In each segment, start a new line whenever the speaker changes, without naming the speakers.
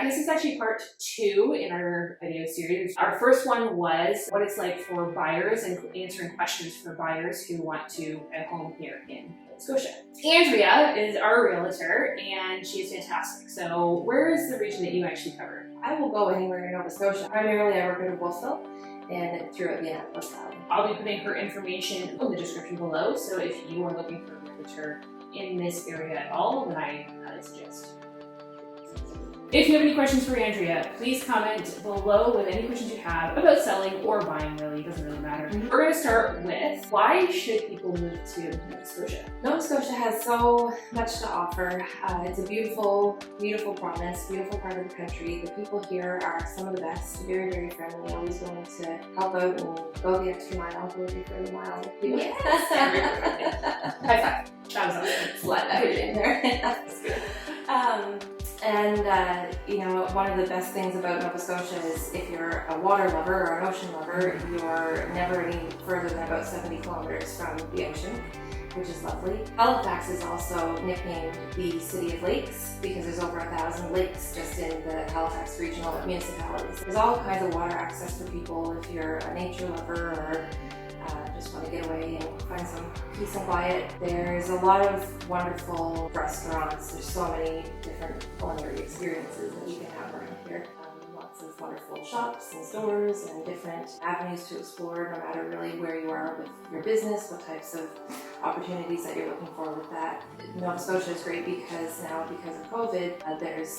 this is actually part 2 in our video series. Our first one was what it's like for buyers and answering questions for buyers who want to buy a home here in Nova Scotia. Andrea is our realtor and she is fantastic. So where is the region that you actually cover?
I will go anywhere in Nova Scotia. Primarily I work in Wolfville and throughout the Annapolis Valley.
I'll be putting her information in the description below, so if you are looking for a realtor in this area at all, then I highly suggest. If you have any questions for Andrea, please comment below with any questions you have about selling or buying, really, it doesn't really matter. We're going to start with, why should people move to Nova Scotia?
Nova Scotia has so much to offer. It's a beautiful, beautiful province, beautiful part of the country. The people here are some of the best, very, very friendly, always willing to help out and go the extra mile, go the further mile with you.
Yes, everyone. High five. That was awesome.
Slide that in there. You know, one of the best things about Nova Scotia is if you're a water lover or an ocean lover, you're never any further than about 70 kilometers from the ocean, which is lovely. Halifax is also nicknamed the City of Lakes because there's over 1,000 lakes just in the Halifax regional municipalities. There's all kinds of water access for people if you're a nature lover or just want to get away and find some peace and quiet. There's a lot of wonderful restaurants. There's so many different culinary experiences that you can have around here. Lots of wonderful shops and stores and different avenues to explore no matter really where you are with your business, what types of opportunities that you're looking for with that. Nova Scotia is great because now, because of COVID,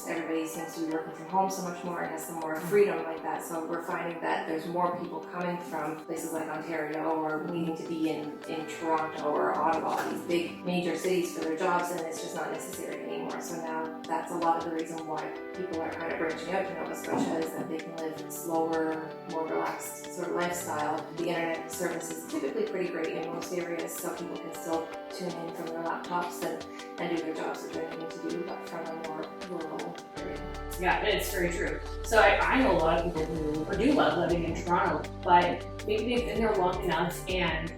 everybody seems to be working from home so much more and has some more freedom like that. So we're finding that there's more people coming from places like Ontario or needing to be in Toronto or Ottawa, these big major cities for their jobs, and it's just not necessary anymore. So now that's a lot of the reason why people are kind of branching out to Nova Scotia, is that they can live a slower, more relaxed sort of lifestyle. The internet service is typically pretty great in most areas, so people can still tune in from their laptops and do their jobs that they're needing to do, but from a more rural area.
Yeah, it's very true. So I know a lot of people who do love living in Toronto, but maybe they've been there long enough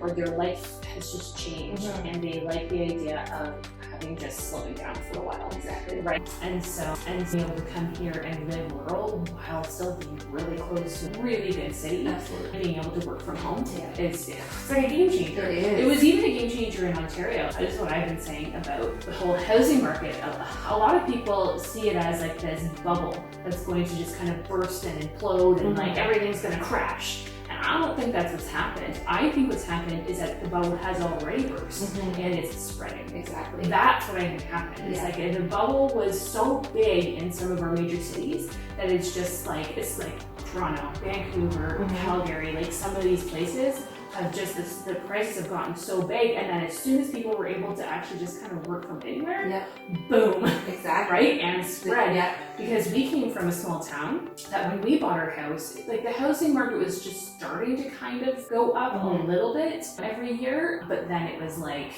or their life has just changed and they like the idea of having just slowing down for a while.
Exactly.
Right. And being able to come here and live rural while still being really close to a really good city.
Absolutely.
Being able to work from home it's like a game changer.
It is.
It was even a game changer in Ontario. That is what I've been saying about the whole housing market. A lot of people see it as like this bubble that's going to just kind of burst and implode and like everything's going to crash. I don't think that's what's happened. I think what's happened is that the bubble has already burst and it's spreading.
Exactly.
That's what I think happened. It's like the bubble was so big in some of our major cities that it's like Toronto, Vancouver, Calgary, like some of these places have just the prices have gotten so big, and then as soon as people were able to actually just kind of work from anywhere, boom.
Exactly.
Right? And spread. Because we came from a small town that when we bought our house, like the housing market was just starting to kind of go up a little bit every year, but then it was like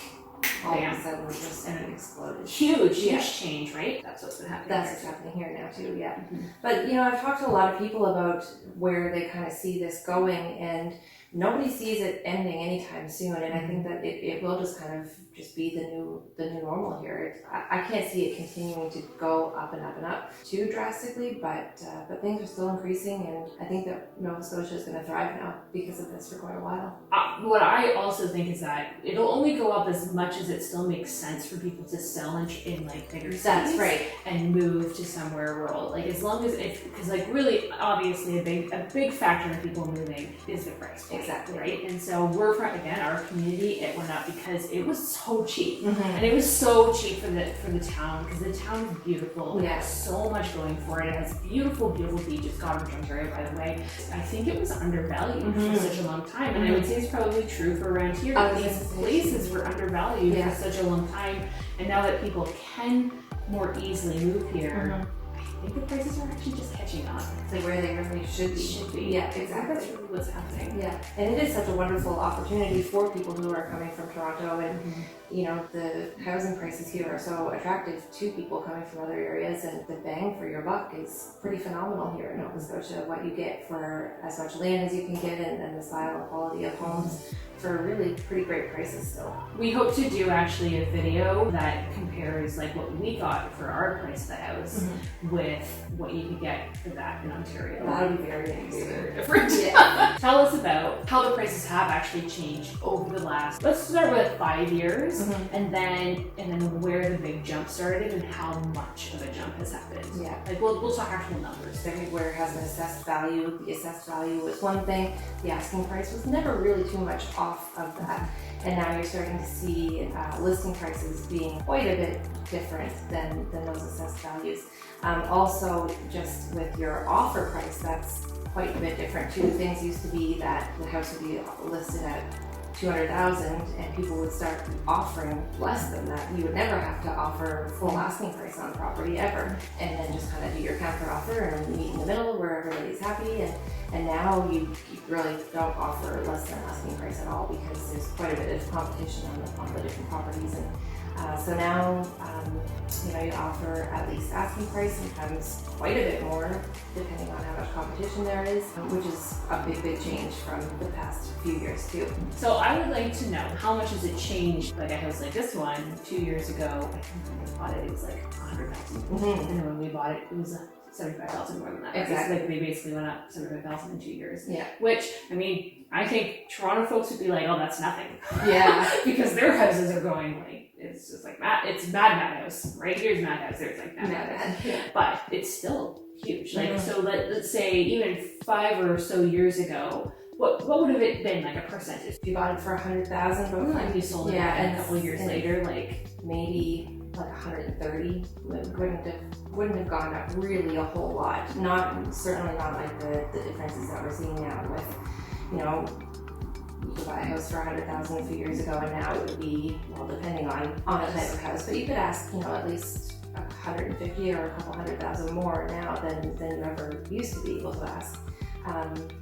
all of a sudden it exploded.
Huge change, right? That's what's been happening.
That's what's happening here now too, But you know, I've talked to a lot of people about where they kind of see this going, and nobody sees it ending anytime soon, and I think that it will just kind of just be the new normal here. I can't see it continuing to go up and up and up too drastically, but things are still increasing, and I think that Nova Scotia is going to thrive now because of this for quite a while.
What I also think is that it'll only go up as much as it still makes sense for people to sell in like bigger cities.
That's right.
And move to somewhere rural. Like as long as because like really obviously a big factor in people moving is the price point.
Exactly.
Right. And so again, our community, it went up because it was so cheap. And it was so cheap for the town, because the town is beautiful. It has so much going for it. It has beautiful, beautiful beaches. Goderich, Ontario, by the way. I think it was undervalued for such a long time. And I would say it's probably true for around here. These places were undervalued for such a long time. And now that people can more easily move here, I think the prices are actually just catching up.
It's like where they really should be. Yeah, exactly.
That's really what's happening.
Yeah, and it is such a wonderful opportunity for people who are coming from Toronto, and you know, the housing prices here are so attractive to people coming from other areas, and the bang for your buck is pretty phenomenal here in Nova Scotia. What you get for as much land as you can get, and the style and quality of homes for really pretty great prices still.
We hope to do actually a video that compares like what we got for our price of the house with what you could get for that in Ontario.
That would be very interesting.
Very different. Tell us about how the prices have actually changed over the last, let's start with 5 years, and then where the big jump started and how much of a jump has happened.
Yeah.
Like we'll talk actual numbers.
Everywhere has an assessed value. The assessed value was one thing. The asking price was never really too much off of that. And now you're starting to see listing prices being quite a bit different than those assessed values. Also, just with your offer price, that's quite a bit different too. Things used to be that the house would be listed at $200,000 and people would start offering less than that. You would never have to offer full asking price on property ever, and then just kind of do your counter offer and meet in the middle where everybody's happy. And now you really don't offer less than asking price at all because there's quite a bit of competition on the different properties. And so now you offer at least asking price, sometimes quite a bit more depending on how much competition there is, which is a big change from the past few years too.
So I would like to know how much has it changed, like a house like this one 2 years ago. I think when we bought it was like 100,000, and then when we bought it was 75,000 more than that.
Exactly.
Like they basically went up 75,000 in 2 years.
Yeah.
Which, I mean, I think Toronto folks would be like, oh, that's nothing.
Yeah.
Because their houses are going like, it's just like it's Mad House. Right here's Mad House, there's like Mad House.
Yeah.
But it's still huge. Like, so let's say even 5 or so years ago, what would have it been like a percentage?
If you bought it for 100,000, but
Like you sold it and a couple of years later, like
maybe like 130, wouldn't have gone up really a whole lot. Certainly not like the differences that we're seeing now with, you could buy a house for 100,000 a few years ago, and now it would be, well, depending on the type of house, but you could ask, at least 150 or a couple 100,000 more now than you ever used to be able to ask.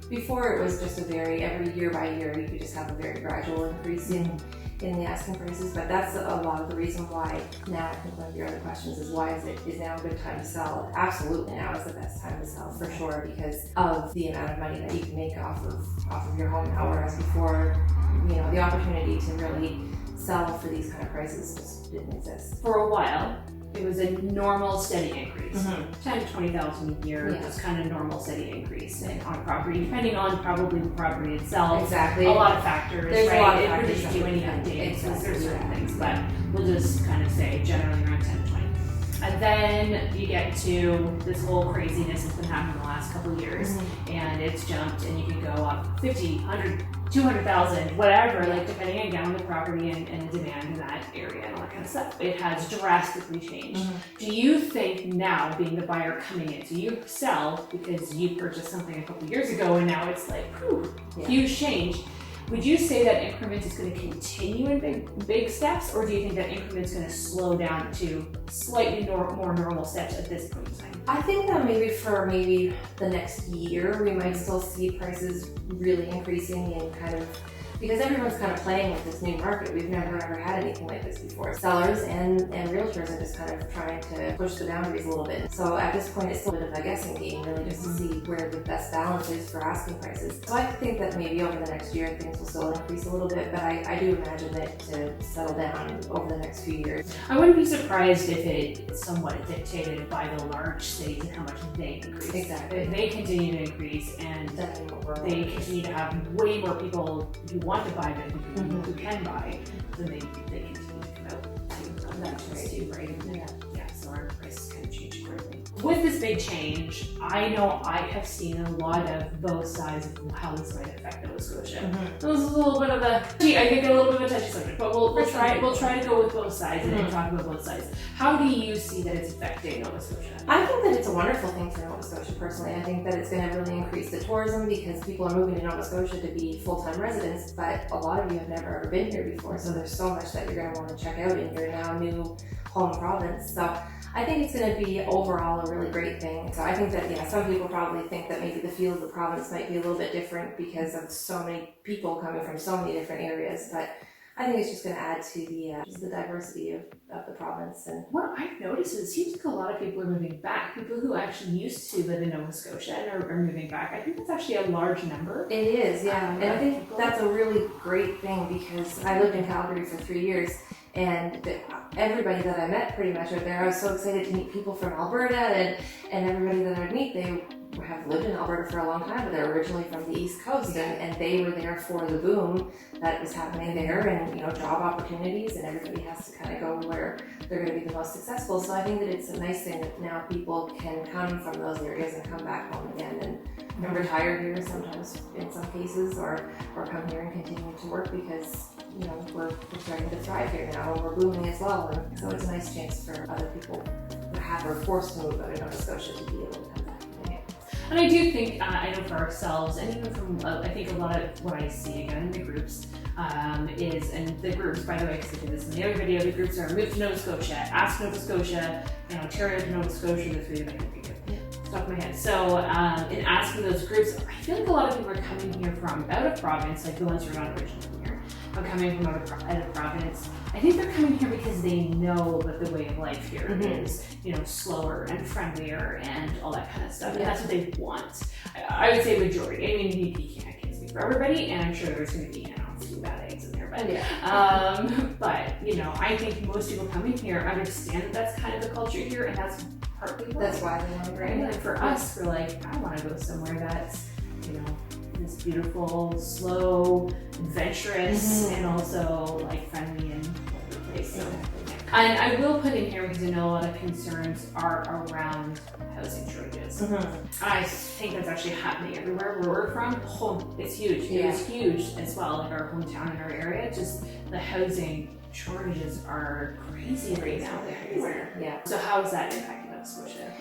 Before it was just every year by year, you could just have a very gradual increase in the asking prices, but that's a lot of the reason why now. I think one of your other questions is why is now a good time to sell? Absolutely, now is the best time to sell for sure because of the amount of money that you can make off of your home now, whereas before, the opportunity to really sell for these kind of prices just didn't exist.
For a while, it was a normal steady increase, 10 to 20,000 a year, just kind of normal steady increase on property, depending on probably the property itself.
Exactly.
A lot of factors,
There's
right?
A lot of
it
factors
wouldn't do any updates,
exactly.
There's certain things, but we'll just kind of say generally around 10 to 20. And then you get to this whole craziness that's been happening the last couple of years, and it's jumped, and you can go up 50, 100, 200,000, whatever, like depending again on the property and the demand in that area and all that kind of stuff. It has drastically changed. Do you think now, being the buyer coming in, do you sell because you purchased something a couple of years ago and now it's like, huge change? Would you say that increment is going to continue in big steps, or do you think that increment's going to slow down to slightly more normal steps at this point in time?
I think that maybe for the next year, we might still see prices really increasing in because everyone's kind of playing with this new market. We've never ever had anything like this before. Sellers and realtors are just kind of trying to push the boundaries a little bit. So at this point, it's still a bit of a guessing game, really, just to see where the best balance is for asking prices. So I think that maybe over the next year, things will still increase a little bit, but I do imagine it to settle down over the next few years.
I wouldn't be surprised if it's somewhat dictated by the large cities and how much they increase.
Exactly.
If they continue to increase and they continue to have way more people who want to buy than who can buy, then they continue to come out. That's too, right? Yeah, so our prices kind of change accordingly. With this big change, I know I have seen a lot of both sides of how this might affect Nova Scotia. This is a little bit of a touchy subject, but we'll try to go with both sides and then talk about both sides. How do you see that it's affecting Nova Scotia?
I think that it's a wonderful thing for Nova Scotia personally. I think that it's going to really increase the tourism because people are moving to Nova Scotia to be full-time residents, but a lot of you have never ever been here before, so there's so much that you're going to want to check out in your now new home province. So I think it's going to be overall a really great thing. So I think that, some people probably think that maybe the feel of the province might be a little bit different because of so many people coming from so many different areas, but I think it's just going to add to the diversity of the province. And
what I've noticed is it seems like a lot of people are moving back. People who actually used to live in Nova Scotia and are moving back. I think that's actually a large number.
It is, yeah. And I think that's a really great thing, because I lived in Calgary for 3 years, and everybody that I met pretty much out there, I was so excited to meet people from Alberta, and everybody that I'd meet, they have lived in Alberta for a long time, but they're originally from the East Coast, and they were there for the boom that was happening there, and job opportunities, and everybody has to kind of go where they're going to be the most successful. So I think that it's a nice thing that now people can come from those areas and come back home again and retire here sometimes in some cases, or come here and continue to work, because we're starting to thrive here now, and we're booming as well. And so it's a nice chance for other people who are forced to move out of Nova Scotia to be able to come back.
And I do think, I know for ourselves, and even from, I think a lot of what I see again in the groups and the groups, by the way, because I did this in the other video, the groups are move to Nova Scotia, ask Nova Scotia, Ontario to Nova Scotia, the three that I can think of. Stuck in my head. So, in asking those groups, I feel like a lot of people are coming here from out of province, like the ones who are not originally from here, are coming from out of province. I think they're coming here because they know that the way of life here is, slower and friendlier and all that kind of stuff. And that's what they want. I would say majority. I mean, you can't speak for everybody, and I'm sure there's going to be, a few bad eggs in there. But, but I think most people coming here understand that that's kind of the culture here, and that's partly why.
That's why they want to
right? And for us, we're like, I want to go somewhere that's, this beautiful, slow, adventurous, and also like friendly and lovely place. So, and I will put in here, because I know a lot of concerns are around housing shortages. I think that's actually happening everywhere where we're from. It's huge. It is huge as well, like our hometown and our area. Just the housing shortages are crazy right now everywhere.
Yeah.
So how is that impacting Nova Scotia?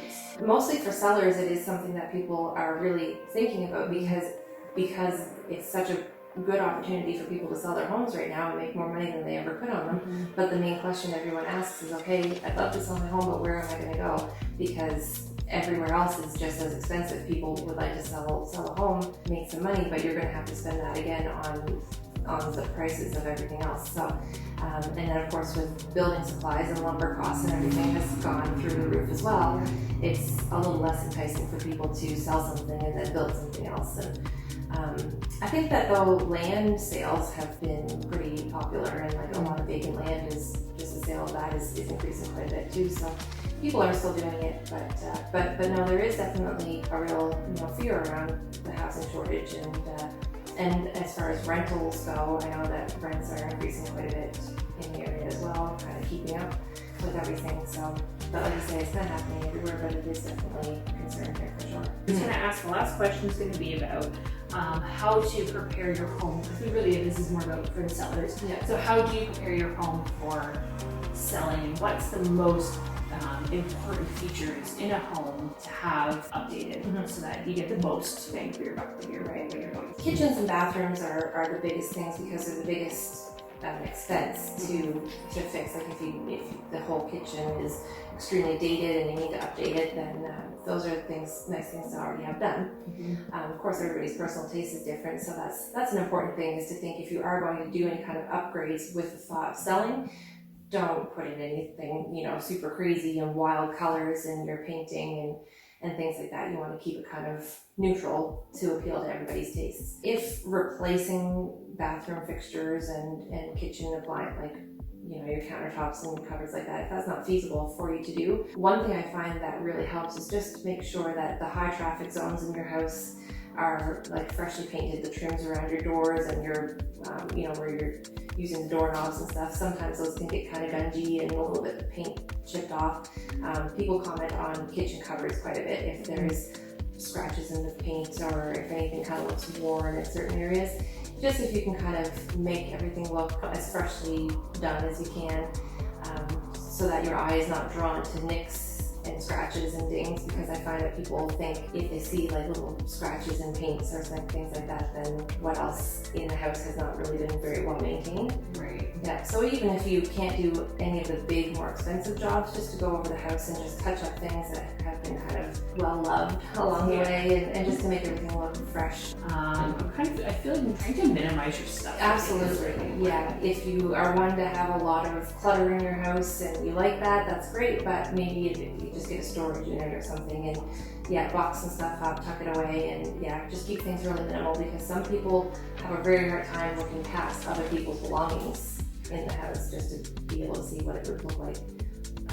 Mostly for sellers, it is something that people are really thinking about, because it's such a good opportunity for people to sell their homes right now and make more money than they ever could on them. But the main question everyone asks is, okay, I'd love to sell my home, but where am I going to go? Because everywhere else is just as expensive. People would like to sell a home, make some money, but you're going to have to spend that again on the prices of everything else. So, and then of course with building supplies and lumber costs and everything has gone through the roof as well, it's a little less enticing for people to sell something and then build something else. And I think that though land sales have been pretty popular, and like a lot of vacant land is just a sale of that is increasing quite a bit too. So people are still doing it, but no, there is definitely a real fear around the housing shortage, and as far as rentals go, I know that rents are increasing quite a bit in the area as well, kind of keeping up with everything. So, but like I say, it's not happening everywhere, but it is definitely a concern here for sure.
I was going to ask, the last question is going to be about how to prepare your home. Because this is more about for the sellers. So how do you prepare your home for selling? What's the most important features in a home to have updated so that you get the most bang for your buck when you're going?
Kitchens and bathrooms are the biggest things, because they're the biggest expense to fix. Like if the whole kitchen is extremely dated and you need to update it, then those are nice things to already have done. Of course, everybody's personal taste is different, so that's an important thing, is to think if you are going to do any kind of upgrades with the thought of selling, don't put in anything super crazy and wild colors in your painting and things like that. You want to keep it kind of neutral to appeal to everybody's tastes. If replacing bathroom fixtures and kitchen appliance, like your countertops and cupboards like that, if that's not feasible for you to do, one thing I find that really helps is just make sure that the high traffic zones in your house are like freshly painted. The trims around your doors and your where you're using the doorknobs and stuff, sometimes those can get kind of gungy and a little bit of paint chipped off. People comment on kitchen cupboards quite a bit if there's scratches in the paint, or if anything kind of looks worn in certain areas. Just if you can kind of make everything look as freshly done as you can, so that your eye is not drawn to nicks and scratches and dings, because I find that people think if they see like little scratches and paints or things like that, then what else in the house has not really been very well maintained.
Right.
Yeah, so even if you can't do any of the big, more expensive jobs, just to go over the house and just touch up things that have and kind of well loved along the way, and just to make everything look fresh.
I feel like I'm trying to minimize your stuff.
Absolutely, yeah. If you are one to have a lot of clutter in your house and you like that, that's great, but maybe if you just get a storage unit or something and box some stuff up, tuck it away, and just keep things really minimal, because some people have a very hard time looking past other people's belongings in the house just to be able to see what it would look like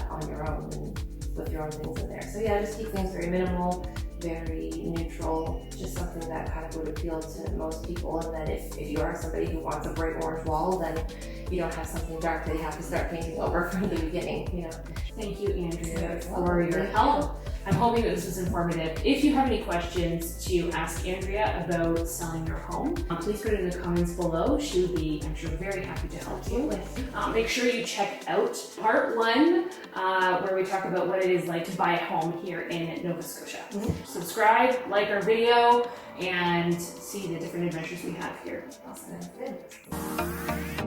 on your own and with your own things in there. So just keep things very minimal, very neutral, just something that kind of would appeal to most people. And then if you are somebody who wants a bright orange wall, then you don't have something dark that you have to start painting over from the beginning,
Thank you, Andrea, for your help. I'm hoping that this was informative. If you have any questions to ask Andrea about selling your home, please put it in the comments below. She would be, I'm sure, very happy to help you. Make sure you check out part 1, where we talk about what it is like to buy a home here in Nova Scotia. Subscribe, like our video, and see the different adventures we have here.
Awesome. Good.